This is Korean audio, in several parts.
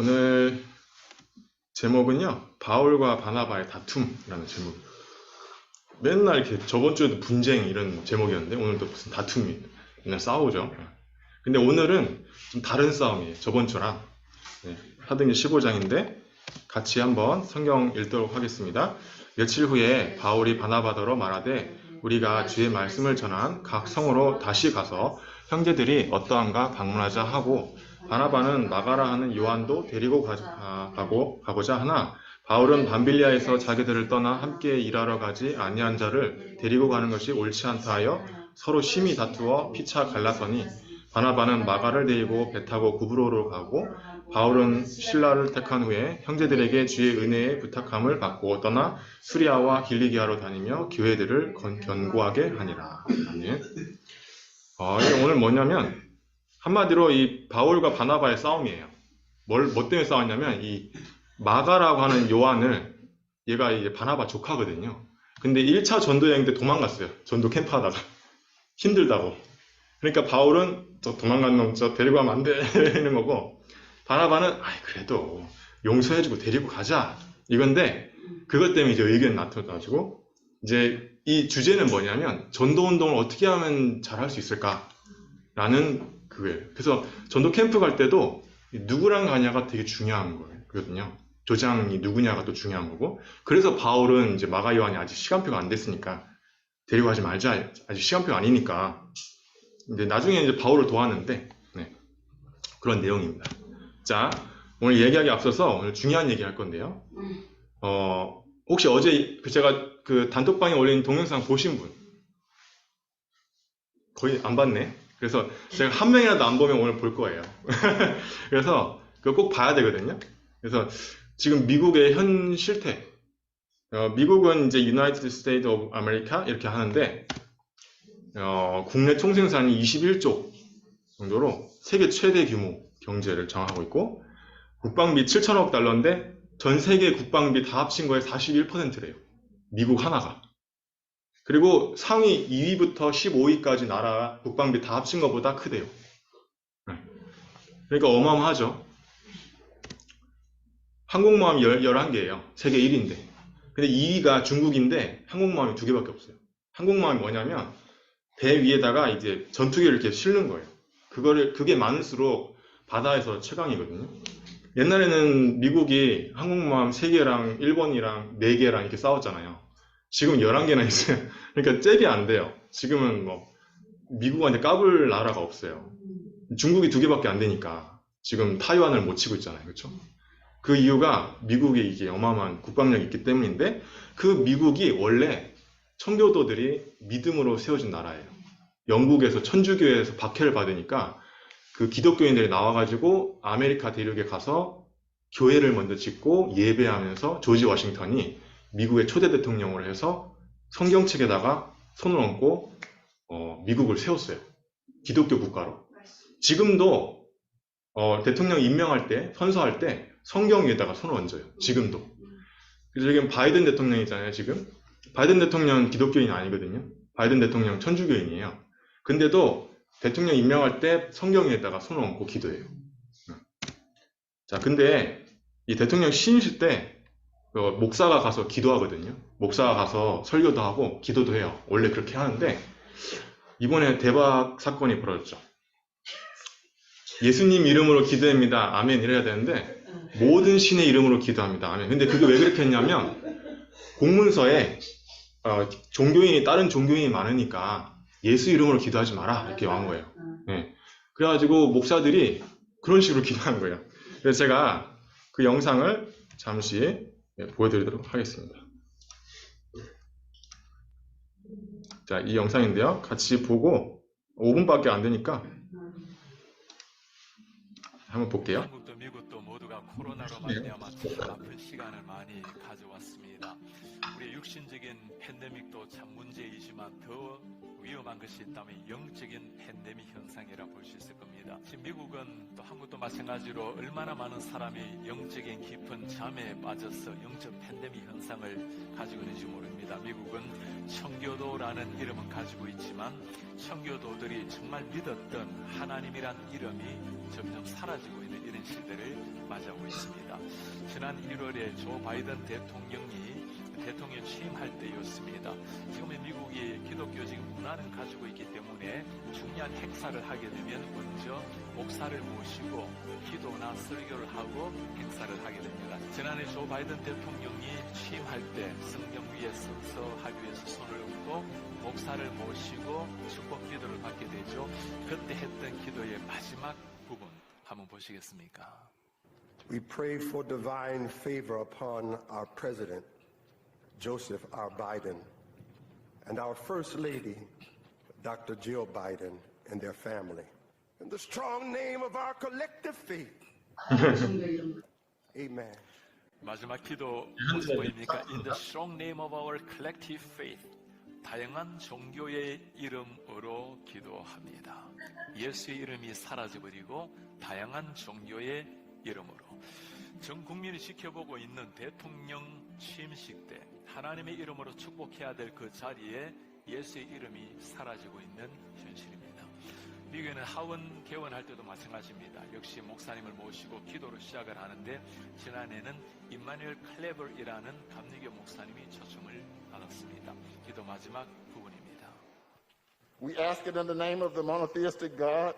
오늘 제목은요, 바울과 바나바의 다툼이라는 제목이에요. 맨날 이렇게 저번 주에도 분쟁 이런 제목이었는데 오늘도 무슨 다툼이 맨날 싸우죠. 근데 오늘은 좀 다른 싸움이에요. 저번 주랑. 사도행전 15장인데 같이 한번 성경 읽도록 하겠습니다. 며칠 후에 바울이 바나바더러 말하되 우리가 주의 말씀을 전한 각 성으로 다시 가서 형제들이 어떠한가 방문하자 하고, 바나바는 마가라 하는 요한도 데리고 가고자 하나 바울은 밤빌리아에서 자기들을 떠나 함께 일하러 가지 아니한 자를 데리고 가는 것이 옳지 않다 하여 서로 심히 다투어 피차 갈라서니, 바나바는 마가를 데리고 배 타고 구브로로 가고 바울은 실라를 택한 후에 형제들에게 주의 은혜에 부탁함을 받고 떠나 수리아와 길리기아로 다니며 교회들을 견고하게 하니라. 아멘. 이게 오늘 뭐냐면 한마디로 이 바울과 바나바의 싸움이에요. 뭐 때문에 싸웠냐면 이 마가라고 하는 요한을, 얘가 이제 바나바 조카거든요. 근데 1차 전도 여행 때 도망갔어요. 전도 캠프 하다가 힘들다고. 그러니까 바울은 저 도망간 놈 저 데리고 가면 안 돼 이러는 거고, 바나바는 그래도 용서해주고 데리고 가자 이건데, 그것 때문에 이제 의견이 나타나가지고 이제 이 주제는 뭐냐면 전도 운동을 어떻게 하면 잘할 수 있을까라는 그거예요. 그래서 전도 캠프 갈 때도 누구랑 가냐가 되게 중요한 거거든요. 조장이 누구냐가 또 중요한 거고, 그래서 바울은 이제 마가 요한이 아직 시간표가 안 됐으니까 데리고 가지 말자, 아직 시간표가 아니니까. 근데 나중에 이제 바울을 도왔는데, 그런 내용입니다. 자, 오늘 얘기하기 앞서서 오늘 중요한 얘기 할 건데요. 혹시 어제 제가 그 단톡방에 올린 동영상 보신 분? 거의 안 봤네. 그래서 제가 한 명이라도 안 보면 오늘 볼 거예요. 그래서 그거 꼭 봐야 되거든요. 그래서 지금 미국의 현 실태, 미국은 이제 United States of America 이렇게 하는데, 국내 총생산이 21조 정도로 세계 최대 규모 경제를 장악하고 있고, 국방비 7천억 달러인데 전 세계 국방비 다 합친 거의 41%래요. 미국 하나가. 그리고 상위 2위부터 15위까지 나라 국방비 다 합친 것보다 크대요. 그러니까 어마어마하죠. 항공모함이 11개예요. 세계 1위인데. 근데 2위가 중국인데 항공모함이 2개밖에 없어요. 항공모함이 뭐냐면 배 위에다가 이제 전투기를 이렇게 싣는 거예요. 그게 많을수록 바다에서 최강이거든요. 옛날에는 미국이 항공모함 3개랑 일본이랑 4개랑 이렇게 싸웠잖아요. 지금 11개나 있어요. 그러니까 잽이 안 돼요. 지금은 뭐 미국한테 까불 나라가 없어요. 중국이 2개밖에 안 되니까 지금 타이완을 못 치고 있잖아요. 그렇죠? 그 이유가 미국에 이게 어마어마한 국방력이 있기 때문인데, 그 미국이 원래 청교도들이 믿음으로 세워진 나라예요. 영국에서 천주교에서 박해를 받으니까 그 기독교인들이 나와가지고 아메리카 대륙에 가서 교회를 먼저 짓고 예배하면서 조지 워싱턴이 미국의 초대 대통령으로 해서 성경책에다가 손을 얹고 미국을 세웠어요. 기독교 국가로. 지금도 대통령 임명할 때, 선서할 때 성경 위에다가 손을 얹어요. 지금도. 그래서 지금 바이든 대통령이잖아요. 지금 바이든 대통령 기독교인 아니거든요. 바이든 대통령 천주교인이에요. 근데도 대통령 임명할 때 성경 위에다가 손을 얹고 기도해요. 자, 근데 이 대통령 신임식 때 목사가 가서 기도하거든요. 목사가 가서 설교도 하고 기도도 해요. 원래 그렇게 하는데 이번에 대박 사건이 벌어졌죠. 예수님 이름으로 기도합니다. 아멘 이래야 되는데 모든 신의 이름으로 기도합니다. 아멘. 근데 그게 왜 그렇게 했냐면 공문서에 종교인이, 다른 종교인이 많으니까 예수 이름으로 기도하지 마라 이렇게 나온 거예요. 그래가지고 목사들이 그런 식으로 기도한 거예요. 그래서 제가 그 영상을 잠시 보여드리도록 하겠습니다. 자, 이 영상인데요. 같이 보고 5분밖에 안 되니까 한번 볼게요. 한국도 미국도 모두가 코로나로 말미암아 참 아픈 시간을 많이 가져왔습니다. 우리의 육신적인 팬데믹도 참 문제이지만 더 위험한 것이 있다면 영적인 팬데믹 현상이라 볼 수 있을 겁니다. 지금 미국은 또 한국도 마찬가지로 얼마나 많은 사람이 영적인 깊은 잠에 빠져서 영적 팬데믹 현상을 가지고 있는지 모릅니다. 미국은 청교도라는 이름은 가지고 있지만 청교도들이 정말 믿었던 하나님이란 이름이 점점 사라지고 있는 이런 이런 시대를 맞이하고 있습니다. 지난 1월에 조 바이든 대통령이 대통령 취임할 때였습니다. 지금의 미국이 기독교적 문화는 가지고 있기 때문에 중요한 행사를 하게 되면 먼저 목사를 모시고 기도나 설교를 하고 행사를 하게 됩니다. 지난해 조 바이든 대통령이 취임할 때 성경 위에 서서 하기 위해서 손을 얹고 목사를 모시고 축복 기도를 받게 되죠. 그때 했던 기도의 마지막 부분 한번 보시겠습니까? We pray for divine favor upon our president, Joseph R. Biden, and our First Lady, Dr. Jill Biden, and their family. In the strong name of our collective faith. Amen. 마지막 기도 무슨 보입니까? In the strong name of our collective faith. 다양한 종교의 이름으로 기도합니다. 예수의 이름이 사라져버리고 다양한 종교의 이름으로. 전 국민이 지켜보고 있는 대통령 취임식 때 하나님의 이름으로 축복해야 될 그 자리에 예수의 이름이 사라지고 있는 현실입니다. 미국에는 하원 개원할 때도 마찬가지입니다. 역시 목사님을 모시고 기도로 시작을 하는데 지난해는 임마누엘 클레버이라는 감리교 목사님이 초청을 받았습니다. 기도 마지막 부분입니다. We ask it in the name of the monotheistic God,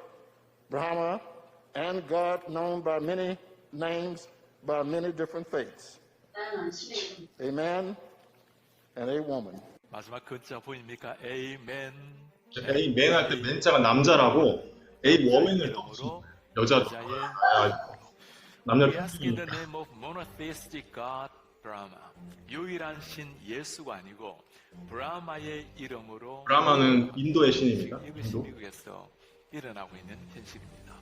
Brahma, and God known by many names, by many different faiths. Amen and a woman. 마지막 글자 보입니까? Amen. 맨 할 때 맨자가 남자라고 워맨을 이름으로 여자도 여자의 남녀 We ask in the 평등이니까. name of monotheistic God, Brahma. 유일한 신 예수가 아니고 브라마의 이름으로 브라마는 인도의 신입니다. 이것이 인도. 미국에서 일어나고 있는 현실입니다.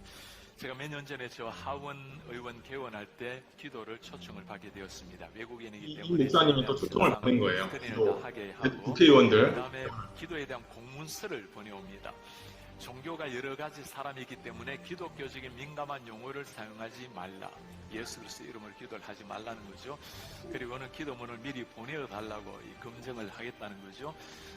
제가 몇 년 전에 저 하원 의원 개원할 때 기도를 초청을 받게 되었습니다. 외국인이기 이 때문에 목사님이 또 초청을 받는 거예요. 스크린을 기도. 다 하게 하고 국회의원들. 그다음에 기도에 대한 공문서를 보내옵니다. 종교가 여러 가지 사람이 있기 때문에 기독교적인 민감한 용어를 사용하지 말라. 예수 그리스도 이름으로 기도를 하지 말라는 거죠. 그리고는 기도문을 미리 보내달라고 검증을 하겠다는 거죠.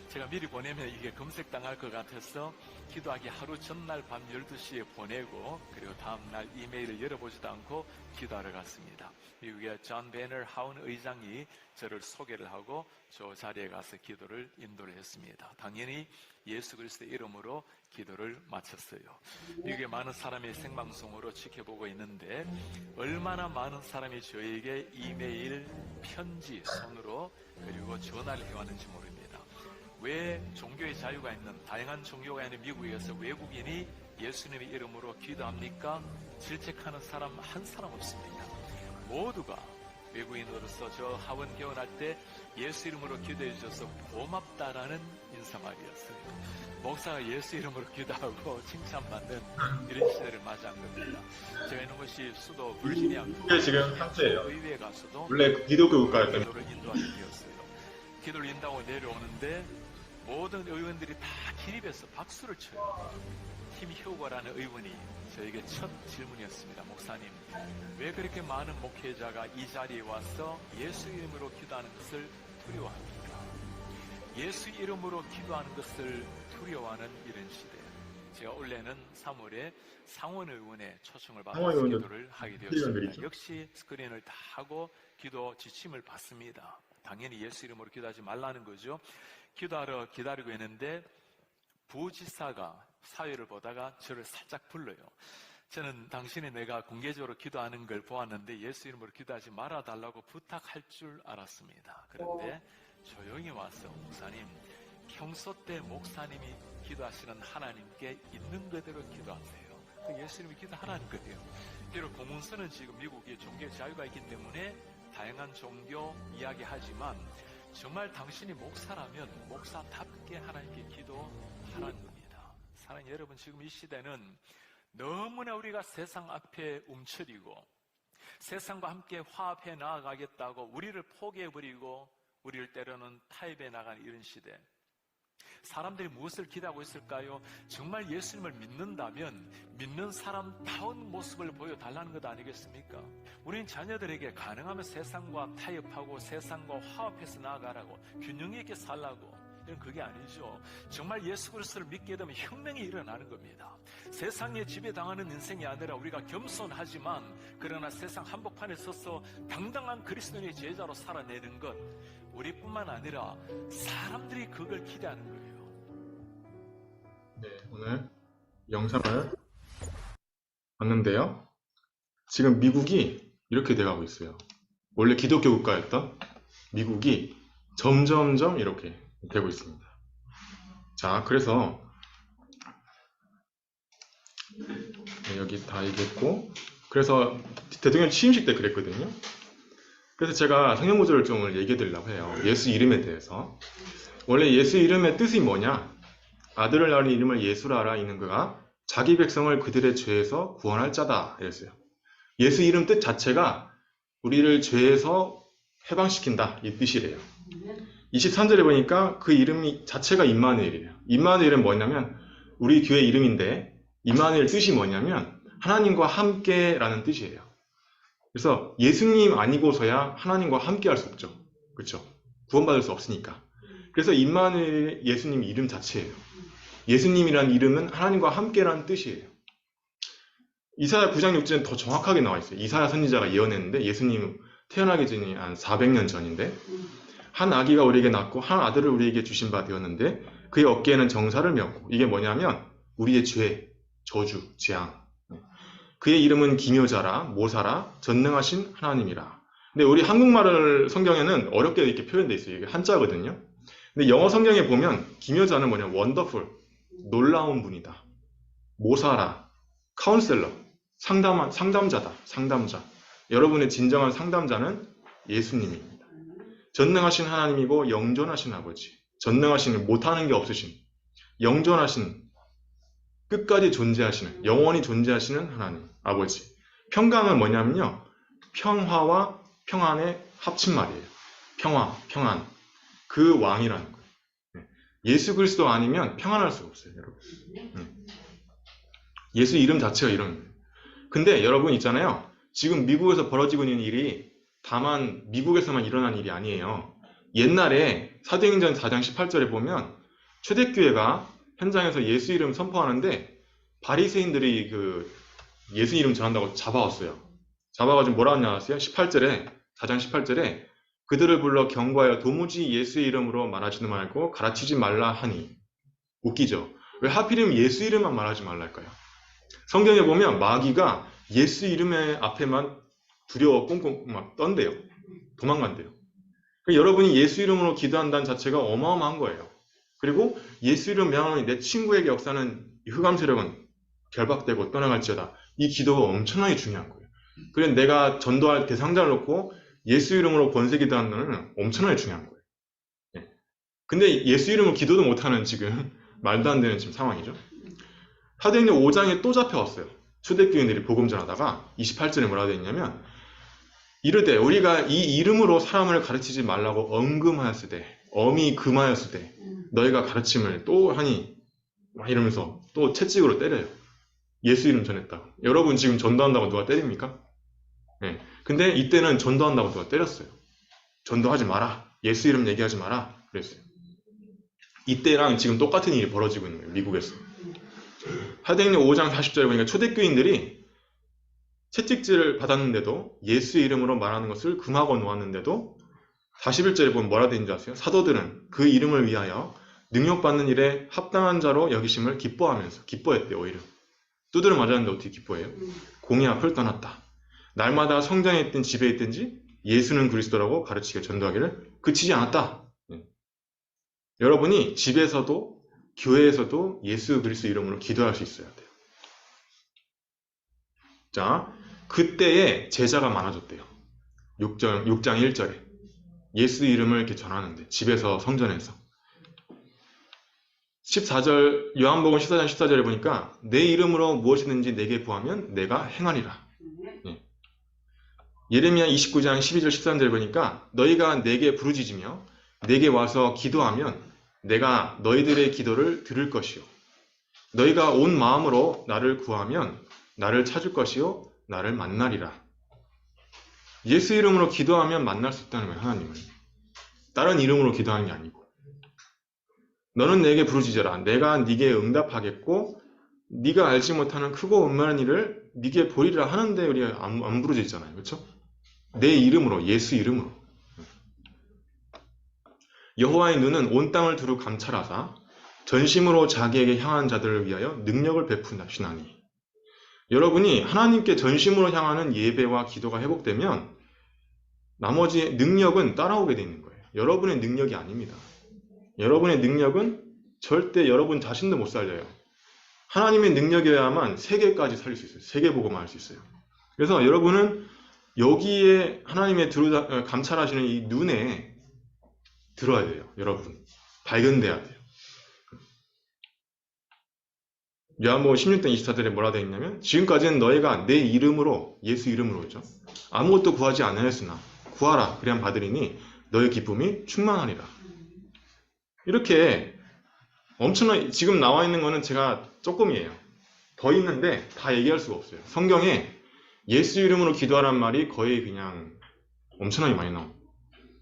제가 미리 보내면 이게 검색당할 것 같아서 기도하기 하루 전날 밤 12시에 보내고 그리고 다음날 이메일을 열어보지도 않고 기도하러 갔습니다. 미국의 존 베너 하원 의장이 저를 소개를 하고 저 자리에 가서 기도를 인도를 했습니다. 당연히 예수 그리스도의 이름으로 기도를 마쳤어요. 미국의 많은 사람이 생방송으로 지켜보고 있는데 얼마나 많은 사람이 저에게 이메일, 편지, 손으로 그리고 전화를 해왔는지 모릅니다. 왜 종교의 자유가 있는 다양한 종교가 있는 미국에서 외국인이 예수님의 이름으로 기도합니까? 질책하는 사람 한 사람 없습니다. 모두가 외국인으로서 저 하원 개원할 때 예수 이름으로 기도해 주셔서 고맙다라는 인사말이었어요. 목사가 예수 이름으로 기도하고 칭찬받는 이런 시대를 맞이한 겁니다. 제가 있는 곳이 수도 버지니아 이게 지금 상태예요. 의회 가서도 원래 기독교 국가였던 기도를 인도하게 되었어요. 기도를 인도하고 내려오는데 모든 의원들이 다 기립해서 박수를 쳐요. 팀 휴거라는 의원이 저에게 첫 질문이었습니다. 목사님, 왜 그렇게 많은 목회자가 이 자리에 와서 예수 이름으로 기도하는 것을 두려워합니까? 예수 이름으로 기도하는 것을 두려워하는 이런 시대. 제가 원래는 3월에 상원의원에 초청을 받아서 상원의원도 기도를 하게 되었습니다. 스크린들이죠. 역시 스크린을 다 하고 기도 지침을 받습니다. 당연히 예수 이름으로 기도하지 말라는 거죠. 기도하러 기다리고 있는데 부지사가 사회를 보다가 저를 살짝 불러요. 저는 당신이 내가 공개적으로 기도하는 걸 보았는데 예수 이름으로 기도하지 말아달라고 부탁할 줄 알았습니다. 그런데 조용히 와서 목사님, 평소 때 목사님이 기도하시는 하나님께 있는 그대로 기도하세요. 그 예수 이름으로 기도하라는 거예요. 비록 공문서는 지금 미국의 종교 자유가 있기 때문에 다양한 종교 이야기하지만 정말 당신이 목사라면 목사답게 하나님께 기도하라는 겁니다. 사랑하는 여러분, 지금 이 시대는 너무나 우리가 세상 앞에 움츠리고 세상과 함께 화합해 나아가겠다고 우리를 포기해버리고 우리를 때로는 타협해 나가는 이런 시대. 사람들이 무엇을 기대하고 있을까요? 정말 예수님을 믿는다면 믿는 사람다운 모습을 보여달라는 것 아니겠습니까? 우리는 자녀들에게 가능하면 세상과 타협하고 세상과 화합해서 나아가라고 균형 있게 살라고 이건 그게 아니죠. 정말 예수 그리스도를 믿게 되면 혁명이 일어나는 겁니다. 세상에 지배당하는 인생이 아니라 우리가 겸손하지만 그러나 세상 한복판에 서서 당당한 그리스도인의 제자로 살아내는 것, 우리뿐만 아니라 사람들이 그걸 기대하는 거예요. 네, 오늘 영상을 봤는데요. 지금 미국이 이렇게 돼가고 있어요. 원래 기독교 국가였던 미국이 점점점 이렇게 되고 있습니다. 자, 그래서 네, 여기 다 얘기했고, 그래서 대통령 취임식 때 그랬거든요. 그래서 제가 성경 구절을 좀 얘기해 드리려고 해요. 예수 이름에 대해서. 원래 예수 이름의 뜻이 뭐냐? 아들을 낳은 이름을 예수라 하라. 이는 그가 자기 백성을 그들의 죄에서 구원할 자다. 이랬어요. 예수 이름 뜻 자체가 우리를 죄에서 해방시킨다. 이 뜻이래요. 23절에 보니까 그 이름이 자체가 임마누엘이에요. 임마누엘은 뭐냐면 우리 교회 이름인데, 임마누엘 뜻이 뭐냐면 하나님과 함께라는 뜻이에요. 그래서 예수님 아니고서야 하나님과 함께 할 수 없죠. 그렇죠? 구원받을 수 없으니까. 그래서 임마누엘 예수님 이름 자체예요. 예수님이라는 이름은 하나님과 함께라는 뜻이에요. 이사야 9장 6절은 더 정확하게 나와 있어요. 이사야 선지자가 예언했는데, 예수님 태어나기 전이 한 400년 전인데, 한 아기가 우리에게 낳고 한 아들을 우리에게 주신 바 되었는데 그의 어깨에는 정사를 메었고, 이게 뭐냐면 우리의 죄, 저주, 재앙. 그의 이름은 기묘자라, 모사라, 전능하신 하나님이라. 근데 우리 한국말을 성경에는 어렵게 이렇게 표현되어 있어요. 이게 한자거든요. 근데 영어 성경에 보면 기묘자는 뭐냐면 원더풀, 놀라운 분이다. 모사라, 카운셀러, 상담자다. 상담자. 여러분의 진정한 상담자는 예수님입니다. 전능하신 하나님이고 영존하신 아버지. 전능하신, 못하는 게 없으신, 영존하신, 끝까지 존재하시는, 영원히 존재하시는 하나님, 아버지. 평강은 뭐냐면요, 평화와 평안의 합친말이에요. 평화, 평안. 그 왕이라는 거예요. 예수 그리스도 아니면 평안할 수가 없어요, 여러분. 예수 이름 자체가 이런 거예요. 근데 여러분 있잖아요. 지금 미국에서 벌어지고 있는 일이 다만 미국에서만 일어난 일이 아니에요. 옛날에 사도행전 4장 18절에 보면 초대교회가 현장에서 예수 이름 선포하는데 바리새인들이 그 예수 이름 전한다고 잡아왔어요. 잡아가지고 뭐라 하냐 아세요? 18절에, 4장 18절에 그들을 불러 경고하여 도무지 예수의 이름으로 말하지도 말고 가르치지 말라 하니. 웃기죠? 왜 하필이면 예수 이름만 말하지 말랄까요? 성경에 보면 마귀가 예수 이름의 앞에만 두려워 꽁꽁 막 떤대요. 도망간대요. 그러니까 여러분이 예수 이름으로 기도한다는 자체가 어마어마한 거예요. 그리고 예수 이름 명하니 내 친구에게 역사는 흑암 세력은 결박되고 떠나갈지어다. 이 기도가 엄청나게 중요한 거예요. 그래서 내가 전도할 대상자를 놓고 예수 이름으로 권세 기도한다는 건 엄청나게 중요한 거예요. 예. 근데 예수 이름으로 기도도 못하는 지금 말도 안 되는 지금 상황이죠. 사도행전 5장에 또 잡혀왔어요. 초대교인들이 복음 전하다가 28절에 뭐라고 되어 있냐면 이르되 우리가 이 이름으로 사람을 가르치지 말라고 엄금하였으되 엄히 금하였으되 너희가 가르침을 또 하니 막 이러면서 또 채찍으로 때려요. 예수 이름 전했다고. 여러분 지금 전도한다고 누가 때립니까? 네. 근데 이때는 전도한다고 누가 때렸어요. 전도하지 마라. 예수 이름 얘기하지 마라. 그랬어요. 이때랑 지금 똑같은 일이 벌어지고 있는 거예요. 미국에서. 사도행전 5장 40절에 보니까 초대교인들이 채찍질을 받았는데도 예수 이름으로 말하는 것을 금하고 놓았는데도 41절에 보면 뭐라 되는지 아세요? 사도들은 그 이름을 위하여 능력받는 일에 합당한 자로 여기심을 기뻐했대요. 오히려 두드려 맞았는데 어떻게 기뻐해요? 공의 앞을 떠났다. 날마다 성장에 있든 집에 있든지 예수는 그리스도라고 가르치게 전도하기를 그치지 않았다. 여러분이 집에서도 교회에서도 예수 그리스도 이름으로 기도할 수 있어야 돼요. 자, 그때에 제자가 많아졌대요. 6장 1절에 예수 이름을 이렇게 전하는데 집에서 성전에서 14절 요한복음 14장 14절에 보니까 내 이름으로 무엇이든지 내게 구하면 내가 행하리라. 예. 예레미야 29장 12절 13절에 보니까 너희가 내게 부르짖으며 내게 와서 기도하면 내가 너희들의 기도를 들을 것이요 너희가 온 마음으로 나를 구하면 나를 찾을 것이요 나를 만나리라. 예수 이름으로 기도하면 만날 수 있다는 거예요. 하나님을. 다른 이름으로 기도하는 게 아니고. 너는 내게 부르짖어라. 내가 네게 응답하겠고 네가 알지 못하는 크고 은밀한 일을 네게 보이리라 하는데 우리가 안 부르짖잖아요. 그렇죠? 내 이름으로, 예수 이름으로. 여호와의 눈은 온 땅을 두루 감찰하사 전심으로 자기에게 향한 자들을 위하여 능력을 베푸시나니. 여러분이 하나님께 전심으로 향하는 예배와 기도가 회복되면 나머지 능력은 따라오게 되는 거예요. 여러분의 능력이 아닙니다. 여러분의 능력은 절대 여러분 자신도 못 살려요. 하나님의 능력이어야만 세계까지 살릴 수 있어요. 세계복음을 할 수 있어요. 그래서 여러분은 여기에 하나님의 감찰하시는 이 눈에 들어야 돼요. 여러분. 발견돼야 돼요. 요한복음 16장 24절에 뭐라 되어 있냐면 지금까지는 너희가 내 이름으로 예수 이름으로죠. 아무것도 구하지 않으였으나 구하라 그리하면 받으리니 너희 기쁨이 충만하리라. 이렇게 엄청난 지금 나와 있는 거는 제가 조금이에요. 더 있는데 다 얘기할 수가 없어요. 성경에 예수 이름으로 기도하라는 말이 거의 그냥 엄청나게 많이 나옵니다.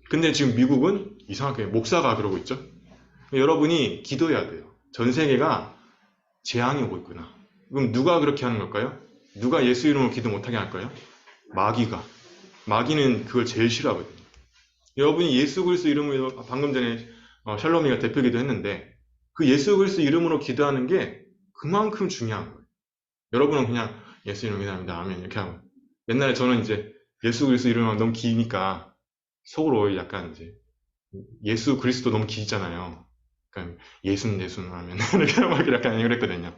근데 지금 미국은 이상하게 목사가 그러고 있죠. 여러분이 기도해야 돼요. 전 세계가 재앙이 오고 있구나. 그럼 누가 그렇게 하는 걸까요? 누가 예수 이름으로 기도 못하게 할까요? 마귀가. 마귀는 그걸 제일 싫어하거든요. 여러분이 예수 그리스도 이름으로 방금 전에 샬롬이가 대표기도 했는데 그 예수 그리스도 이름으로 기도하는 게 그만큼 중요한 거예요. 여러분은 그냥 예수 이름으로 기도합니다. 아멘 이렇게 하고 옛날에 저는 이제 예수 그리스도 이름으로 너무 기니까 속으로 약간 이제 예수 그리스도 너무 길잖아요. 그러니까 예순 하면 이렇게 막 약간 그랬거든요.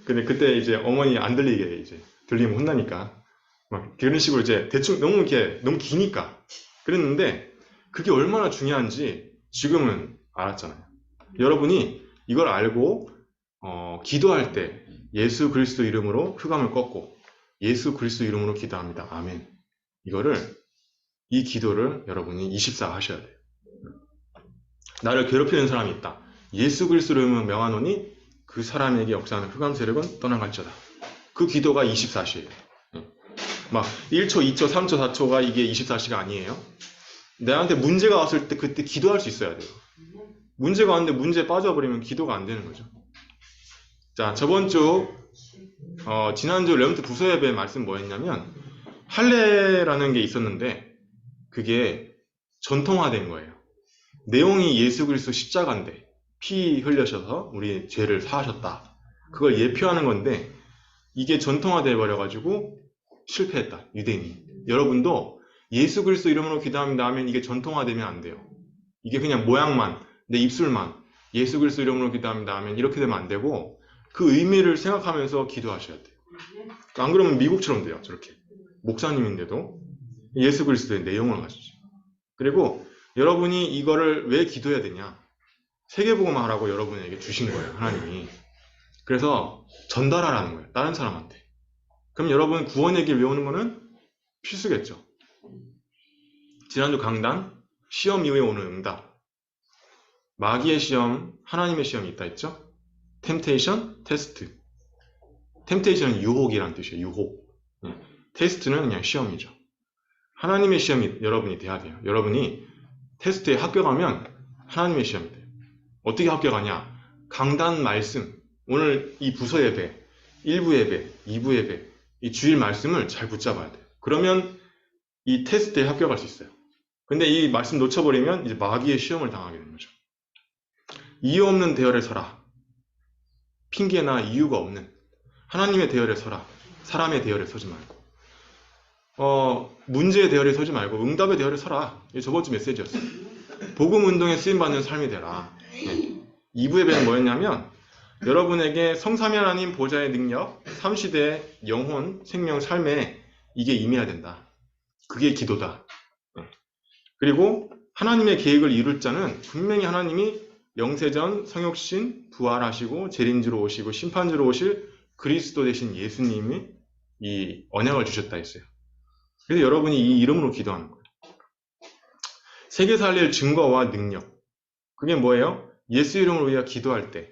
근데 그때 이제 어머니 안 들리게 이제 들리면 혼나니까 막 그런 식으로 이제 대충 너무 기니까 그랬는데 그게 얼마나 중요한지 지금은 알았잖아요. 여러분이 이걸 알고 기도할 때 예수 그리스도 이름으로 흑암을 꺾고 예수 그리스도 이름으로 기도합니다. 아멘. 이 기도를 여러분이 24 하셔야 돼요. 나를 괴롭히는 사람이 있다. 예수 그리스도 이름으로 명하노니 그 사람에게 역사하는 흑암 세력은 떠나갈지어다. 그 기도가 24시예요. 막 1초, 2초, 3초, 4초가 이게 24시가 아니에요. 내한테 문제가 왔을 때 그때 기도할 수 있어야 돼요. 문제가 왔는데 문제에 빠져버리면 기도가 안 되는 거죠. 자, 저번 주 지난주 레몬트 부서 예배 말씀 뭐였냐면 할례라는 게 있었는데 그게 전통화된 거예요. 내용이 예수 그리스도 십자가인데 피 흘려셔서 우리 죄를 사하셨다. 그걸 예표하는 건데 이게 전통화돼 버려가지고 실패했다. 유대인이. 여러분도 예수 그리스도 이름으로 기도합니다 하면 이게 전통화되면 안 돼요. 이게 그냥 모양만 내 입술만 예수 그리스도 이름으로 기도합니다 하면 이렇게 되면 안 되고 그 의미를 생각하면서 기도하셔야 돼요. 안 그러면 미국처럼 돼요. 저렇게. 목사님인데도 예수 그리스도의 내용을 가지죠. 그리고 여러분이 이거를 왜 기도해야 되냐? 세계복음화 하라고 여러분에게 주신 거예요. 하나님이. 그래서 전달하라는 거예요. 다른 사람한테. 그럼 여러분 구원의 길 외우는 거는 필수겠죠. 지난주 강단 시험 이후에 오는 응답. 마귀의 시험, 하나님의 시험이 있다 했죠? 템테이션, 테스트. 템테이션은 유혹이라는 뜻이에요. 유혹. 테스트는 그냥 시험이죠. 하나님의 시험이 여러분이 돼야 돼요. 여러분이 테스트에 합격하면 하나님의 시험이 돼요. 어떻게 합격하냐? 강단 말씀, 오늘 이 부서 예배, 1부 예배, 2부 예배, 이 주일 말씀을 잘 붙잡아야 돼요. 그러면 이 테스트에 합격할 수 있어요. 근데 이 말씀 놓쳐버리면 이제 마귀의 시험을 당하게 되는 거죠. 이유 없는 대열에 서라. 핑계나 이유가 없는 하나님의 대열에 서라. 사람의 대열에 서지 말고 문제의 대열에 서지 말고 응답의 대열에 서라. 이게 저번주 메시지였어요. 복음 운동에 쓰임받는 삶이 되라. 2부 예배는 뭐였냐면 여러분에게 성삼위 하나님 보좌의 능력, 삼시대 영혼, 생명, 삶에 이게 임해야 된다. 그게 기도다. 그리고 하나님의 계획을 이룰 자는 분명히 하나님이 영세전 성육신 부활하시고 재림주로 오시고 심판주로 오실 그리스도 되신 예수님이 이 언약을 주셨다 했어요. 그래서 여러분이 이 이름으로 기도하는 거예요. 세계 살릴 증거와 능력. 그게 뭐예요? 예수 이름으로 우리가 기도할 때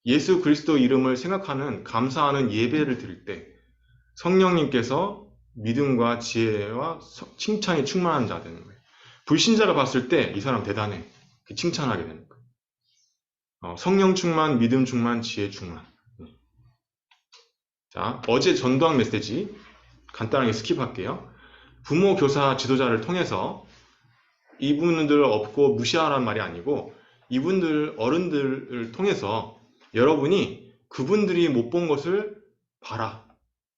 예수 그리스도 이름을 생각하는 감사하는 예배를 드릴 때 성령님께서 믿음과 지혜와 칭찬이 충만한 자 되는 거예요. 불신자가 봤을 때 이 사람 대단해. 칭찬하게 되는 거예요. 성령 충만, 믿음 충만, 지혜 충만. 자, 어제 전도한 메시지 간단하게 스킵할게요. 부모, 교사, 지도자를 통해서 이분들 없고 무시하라는 말이 아니고 이분들 어른들을 통해서 여러분이 그분들이 못 본 것을 봐라.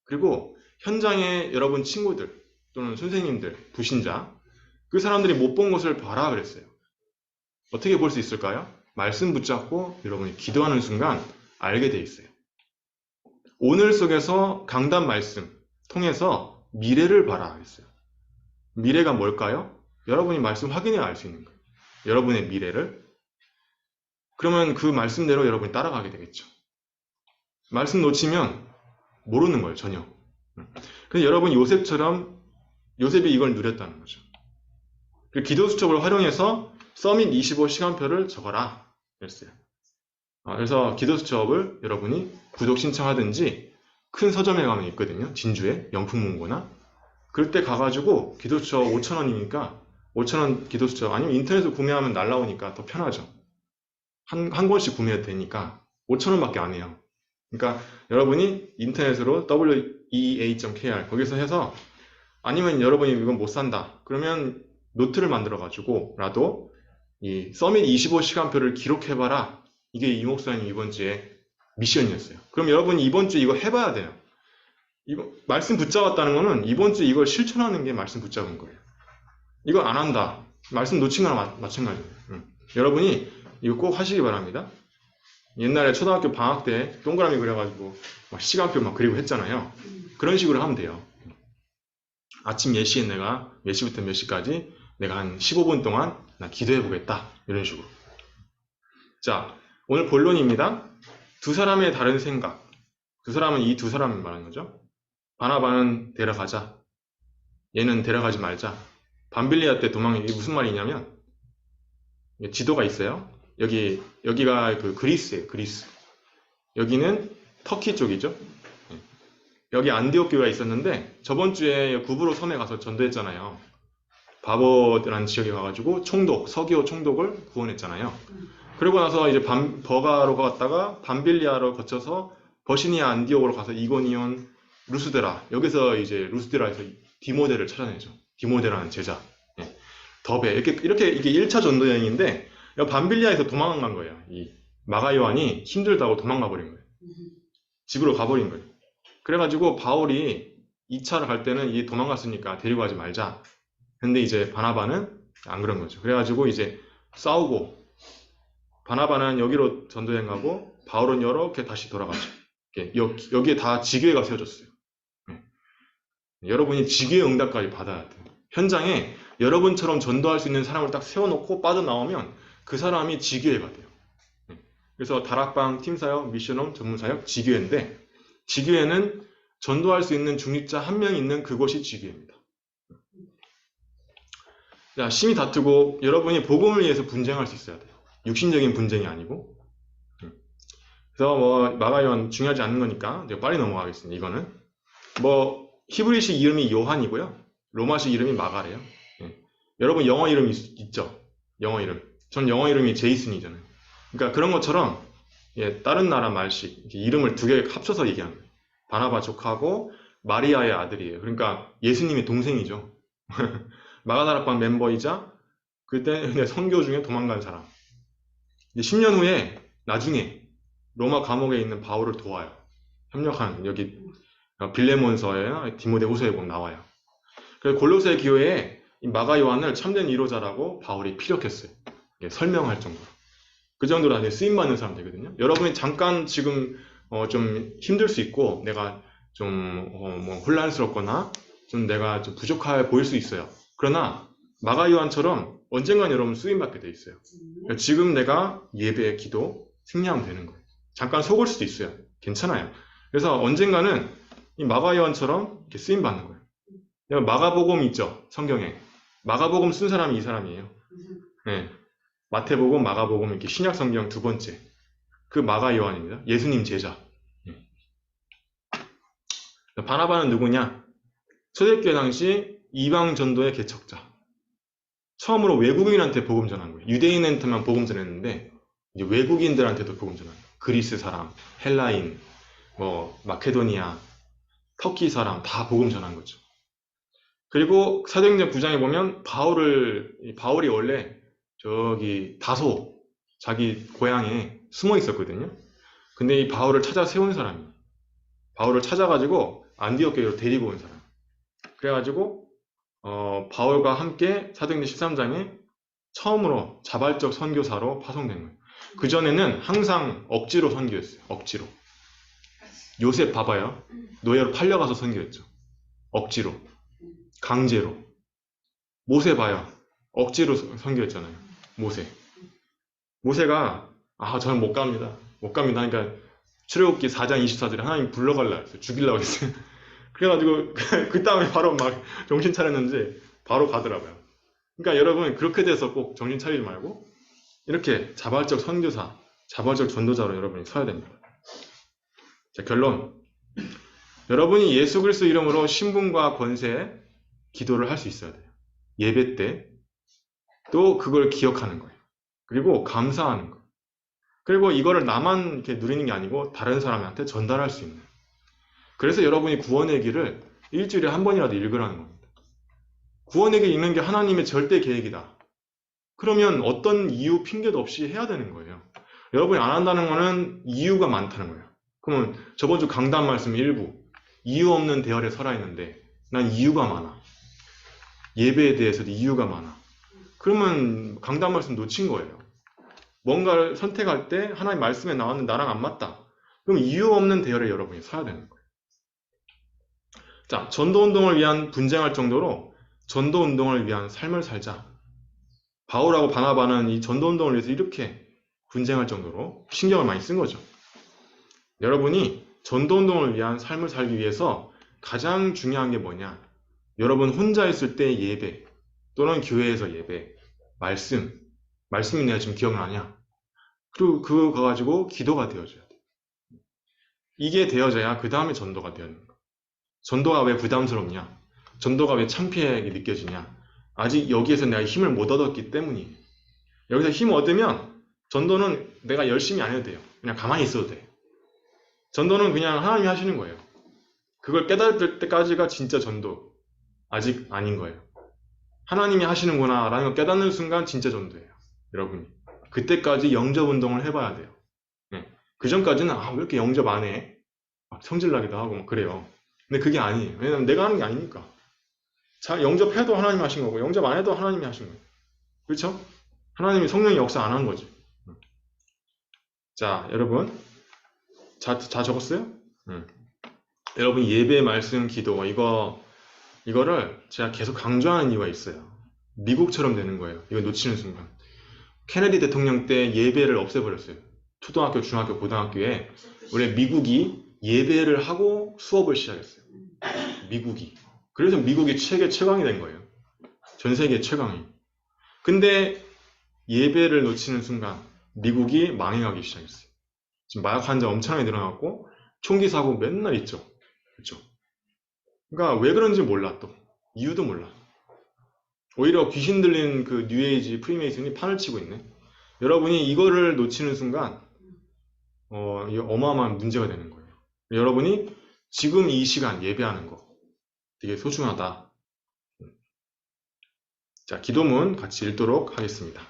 그리고 현장에 여러분 친구들 또는 선생님들, 부신자 그 사람들이 못 본 것을 봐라 그랬어요. 어떻게 볼 수 있을까요? 말씀 붙잡고 여러분이 기도하는 순간 알게 돼 있어요. 오늘 속에서 강단 말씀 통해서 미래를 봐라 했어요. 미래가 뭘까요? 여러분이 말씀 확인해야 알 수 있는 거예요. 여러분의 미래를. 그러면 그 말씀대로 여러분이 따라가게 되겠죠. 말씀 놓치면 모르는 거예요, 전혀. 그래서 여러분 요셉처럼 요셉이 이걸 누렸다는 거죠. 그리고 기도 수첩을 활용해서 서밋 25시간표를 적어라 그랬어요. 그래서 기도 수첩을 여러분이 구독 신청하든지 큰 서점에 가면 있거든요. 진주에 영풍문고나 그럴 때 가가지고 기도 수첩 5,000원이니까 5,000원 기도 수첩 아니면 인터넷으로 구매하면 날라오니까 더 편하죠. 한 권씩 구매해도 되니까 5,000원밖에 안 해요. 그러니까 여러분이 인터넷으로 weea.kr 거기서 해서 아니면 여러분이 이건 못 산다 그러면 노트를 만들어 가지고 라도 이 서밋 25시간표를 기록해봐라. 이게 이 목사님 이번 주에 미션이었어요. 그럼 여러분이 이번 주에 이거 해봐야 돼요. 말씀 붙잡았다는 거는 이번 주에 이걸 실천하는 게 말씀 붙잡은 거예요. 이걸 안 한다. 말씀 놓친 거랑 마찬가지예요. 여러분이 이거 꼭 하시기 바랍니다. 옛날에 초등학교 방학 때 동그라미 그려가지고 막 시간표 막 그리고 했잖아요. 그런 식으로 하면 돼요. 아침 10시에 내가 몇 시부터 몇 시까지 내가 한 15분 동안 나 기도해 보겠다. 이런 식으로. 자, 오늘 본론입니다. 두 사람의 다른 생각. 두 사람은 이 두 사람을 말하는 거죠. 바나바는 데려가자. 얘는 데려가지 말자. 밤빌리아 때 이게 무슨 말이냐면 지도가 있어요. 여기가 그 그리스예요. 그리스. 여기는 터키 쪽이죠. 여기 안디옥 교회가 있었는데 저번 주에 구브로 섬에 가서 전도했잖아요. 바보라는 지역에 가가지고 서기오 총독을 구원했잖아요. 그리고 나서 이제 버가로 갔다가 밤빌리아로 거쳐서 버시니아 안디옥으로 가서 이고니온 루스드라 여기서 이제 루스드라에서 디모데를 찾아내죠. 디모데라는 제자. 더베 이렇게 이게 1차 전도 여행인데 밤빌리아에서 도망간 거예요. 이 마가 요한이 힘들다고 도망가 버린 거예요. 집으로 가버린 거예요. 그래가지고 바울이 2차를 갈 때는 이 도망갔으니까 데리고 가지 말자. 근데 이제 바나바는 안 그런 거죠. 그래가지고 이제 싸우고 바나바는 여기로 전도여행 가고 바울은 이렇게 다시 돌아가죠. 여기에 다 지교회가 세워졌어요. 여러분이 지교회 응답까지 받아야 돼요. 현장에 여러분처럼 전도할 수 있는 사람을 딱 세워놓고 빠져나오면 그 사람이 지교회가 돼요. 그래서 다락방, 팀사역, 미션홈, 전문사역, 지교회인데 지교회는 전도할 수 있는 중립자 한 명 있는 그곳이 지교회입니다. 자, 심히 다투고 여러분이 복음을 위해서 분쟁할 수 있어야 돼요. 육신적인 분쟁이 아니고. 그래서 마가요한 중요하지 않는 거니까 제가 빨리 넘어가겠습니다. 이거는 히브리식 이름이 요한이고요. 로마식 이름이 마가래요. 여러분 영어 이름 있죠? 영어 이름. 전 영어 이름이 제이슨이잖아요. 그러니까 그런 것처럼 다른 나라 말식 이름을 두 개 합쳐서 얘기하는 거예요. 바나바 조카고 마리아의 아들이에요. 그러니까 예수님의 동생이죠. 마가다락방 멤버이자 그때 선교 중에 도망간 사람. 이제 10년 후에 나중에 로마 감옥에 있는 바울을 도와요. 협력하는 여기 빌레몬서에 디모데후서에 보면 나와요. 그래서 골로새 교회에 이 마가 요한을 참된 위로자라고 바울이 피력했어요. 설명할 정도로. 그 정도로 아주 쓰임받는 사람 되거든요. 여러분이 잠깐 지금 좀 힘들 수 있고 내가 좀 혼란스럽거나 좀 내가 좀 부족해 보일 수 있어요. 그러나 마가 요한처럼 언젠간 여러분 쓰임받게 돼 있어요. 그러니까 지금 내가 예배, 기도, 승리하면 되는 거예요. 잠깐 속을 수도 있어요. 괜찮아요. 그래서 언젠가는 이 마가 요한처럼 이렇게 쓰임받는 거예요. 마가복음 있죠? 성경에. 마가복음 쓴 사람이 이 사람이에요. 네. 마태복음, 마가복음 이렇게 신약 성경 두 번째. 그 마가 요한입니다. 예수님 제자. 바나바는 누구냐? 초대교회 당시 이방 전도의 개척자. 처음으로 외국인한테 복음 전한 거예요. 유대인한테만 복음 전했는데 이제 외국인들한테도 복음 전하는 거예요. 그리스 사람, 헬라인, 뭐 마케도니아, 터키 사람 다 복음 전한 거죠. 그리고 사도행전 9장에 보면 바울이 원래 저기 다소 자기 고향에 숨어 있었거든요. 근데 이 바울을 찾아 세운 사람이 바울을 찾아가지고 안디옥 교회로 데리고 온 사람. 그래가지고 바울과 함께 사도행전 13장에 처음으로 자발적 선교사로 파송된 거예요. 그전에는 항상 억지로 선교했어요. 억지로. 요셉 봐봐요. 노예로 팔려가서 선교했죠. 억지로. 강제로. 모세 봐요. 억지로 선교했잖아요. 모세가 저는 못 갑니다. 그러니까 출애굽기 4장 24절에 하나님 불러갈라 했어요. 죽이려고 했어요. 그래가지고 그 다음에 바로 막 정신 차렸는지 바로 가더라고요. 그러니까 여러분 그렇게 돼서 꼭 정신 차리지 말고 이렇게 자발적 선교사, 자발적 전도자로 여러분이 서야 됩니다. 자, 결론. 여러분이 예수 그리스도 이름으로 신분과 권세에 기도를 할 수 있어야 돼요. 예배 때 또 그걸 기억하는 거예요. 그리고 감사하는 거예요. 그리고 이거를 나만 이렇게 누리는 게 아니고 다른 사람한테 전달할 수 있는. 그래서 여러분이 구원의 길을 일주일에 한 번이라도 읽으라는 겁니다. 구원의 길 읽는 게 하나님의 절대 계획이다. 그러면 어떤 이유, 핑계도 없이 해야 되는 거예요. 여러분이 안 한다는 거는 이유가 많다는 거예요. 그러면 저번 주 강단 말씀 일부 이유 없는 대열에 살아있는데 난 이유가 많아. 예배에 대해서도 이유가 많아. 그러면 강단 말씀 놓친 거예요. 뭔가를 선택할 때 하나님 말씀에 나왔는데 나랑 안 맞다. 그럼 이유 없는 대열에 여러분이 서야 되는 거예요. 자, 전도운동을 위한 분쟁할 정도로 전도운동을 위한 삶을 살자. 바울하고 바나바는 이 전도운동을 위해서 이렇게 분쟁할 정도로 신경을 많이 쓴 거죠. 여러분이 전도운동을 위한 삶을 살기 위해서 가장 중요한 게 뭐냐? 여러분 혼자 있을 때 예배 또는 교회에서 예배, 말씀이 내가 지금 기억나냐? 그리고 그거 가지고 기도가 되어져야 돼. 이게 되어져야 그 다음에 전도가 되는 거야. 전도가 왜 부담스럽냐? 전도가 왜 창피하게 느껴지냐? 아직 여기에서 내가 힘을 못 얻었기 때문이에요. 여기서 힘 얻으면 전도는 내가 열심히 안 해도 돼요. 그냥 가만히 있어도 돼. 전도는 그냥 하나님이 하시는 거예요. 그걸 깨달을 때까지가 진짜 전도. 아직 아닌 거예요. 하나님이 하시는구나 라는 걸 깨닫는 순간 진짜 전도예요. 여러분이. 그때까지 영접 운동을 해봐야 돼요. 네. 그 전까지는 왜 이렇게 영접 안 해? 막 성질나기도 하고 막 그래요. 근데 그게 아니에요. 왜냐면 내가 하는 게 아니니까. 자, 영접해도 하나님이 하신 거고 영접 안 해도 하나님이 하신 거예요. 그렇죠? 하나님이 성령의 역사 안 한 거지. 자, 여러분. 다 적었어요? 여러분 예배, 말씀, 기도 이거를 제가 계속 강조하는 이유가 있어요. 미국처럼 되는 거예요. 이거 놓치는 순간. 케네디 대통령 때 예배를 없애버렸어요. 초등학교, 중학교, 고등학교에 원래 미국이 예배를 하고 수업을 시작했어요. 미국이. 그래서 미국이 세계 최강이 된 거예요. 전 세계 최강이. 근데 예배를 놓치는 순간 미국이 망해가기 시작했어요. 지금 마약 환자 엄청나게 늘어났고 총기 사고 맨날 있죠. 그렇죠? 그러니까 왜 그런지 몰라 또. 이유도 몰라. 오히려 귀신 들린 그 뉴에이지 프리메이슨이 판을 치고 있네. 여러분이 이거를 놓치는 순간 이게 어마어마한 문제가 되는 거예요. 여러분이 지금 이 시간 예배하는 거 되게 소중하다. 자, 기도문 같이 읽도록 하겠습니다.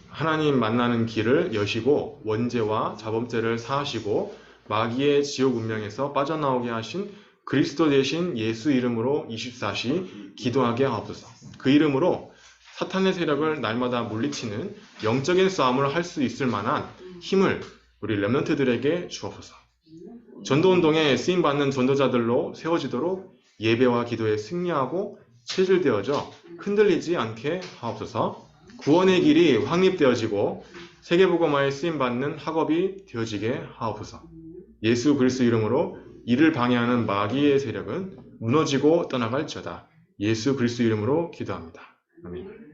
하나님 만나는 길을 여시고 원죄와 자범죄를 사하시고 마귀의 지옥 운명에서 빠져나오게 하신 그리스도 되신 예수 이름으로 24시 기도하게 하옵소서. 그 이름으로 사탄의 세력을 날마다 물리치는 영적인 싸움을 할 수 있을 만한 힘을 우리 렘넌트들에게 주옵소서. 전도운동에 쓰임받는 전도자들로 세워지도록 예배와 기도에 승리하고 체질되어져 흔들리지 않게 하옵소서. 구원의 길이 확립되어지고 세계복음화에 쓰임받는 학업이 되어지게 하옵소서. 예수 그리스도 이름으로 이를 방해하는 마귀의 세력은 무너지고 떠나갈지어다. 예수 그리스도 이름으로 기도합니다. 아멘.